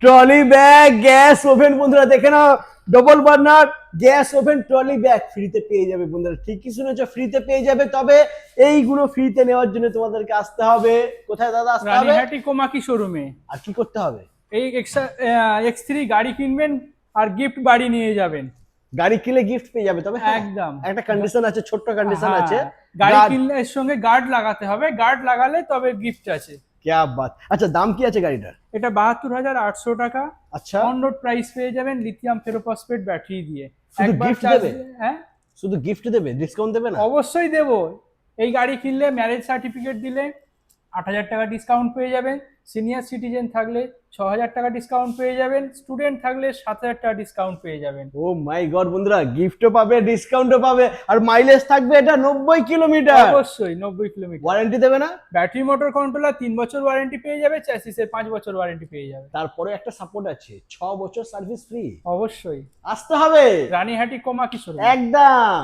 Trolley bag, gas oven বন্ধুরা দেখে নাও, double burner gas oven trolley bag ফ্রিতে পেয়ে যাবে বন্ধুরা। ঠিকই শুনেছো, ফ্রিতে পেয়ে যাবে। তবে এইগুলো ফ্রিতে নেওয়ার জন্য তোমাদেরকে আসতে হবে কোথায় দাদা? আসতে হবে রানীহাটি কোমাকি শোরুমে। আর কি করতে হবে? এই X3 গাড়ি কিনবেন আর গিফট বাড়ি নিয়ে যাবেন। গাড়ি কিনলে গিফট পেয়ে যাবে। তবে হ্যাঁ, একদম। একটা কন্ডিশন আছে, ছোট্ট কন্ডিশন হ্যাঁ, আছে। গাড়ি গার্ড, কিনলে এর সঙ্গে গার্ড লাগাতে হবে, গার্ড লাগালে তবে গিফট আছে। ক্যা বাত। আচ্ছা, দাম কি আছে গাড়িটার? এটা 72,800 টাকা। আচ্ছা, অন রোড প্রাইস পেয়ে যাবেন লিথিয়াম ফেরোফসফেট ব্যাটারি দিয়ে। শুধু একবার গিফট চার্জ দেবে? হ্যাঁ, শুধু গিফট দেবে, ডিসকাউন্ট দেবে না? অবশ্যই দেবো। এই গাড়ি কিনলে ম্যারেজ সার্টিফিকেট দিলে 8,000 টাকা ডিসকাউন্ট পেয়ে যাবেন। সিনিয়র সিটিজেন থাকলে 6,000 টাকা ডিসকাউন্ট পেয়ে যাবেন। স্টুডেন্ট থাকলে 7,000 টাকা ডিসকাউন্ট পেয়ে যাবেন। ও মাই গড বন্ধুরা, গিফটও পাবে, ডিসকাউন্টও পাবে, আর মাইলেজ থাকবে এটা 90 কিলোমিটার। অবশ্যই 90 কিলোমিটার। ওয়ারেন্টি দেবে না? ব্যাটারি মোটর কন্ট্রোলার 3 বছর ওয়ারেন্টি পেয়ে যাবে, চ্যাসিসের 5 বছর ওয়ারেন্টি পেয়ে যাবে। তারপরে একটা সাপোর্ট আছে, 6 বছর সার্ভিস ফ্রি। অবশ্যই। আসতে হবে রানীহাটি কোমাকি শোরুম। একদম।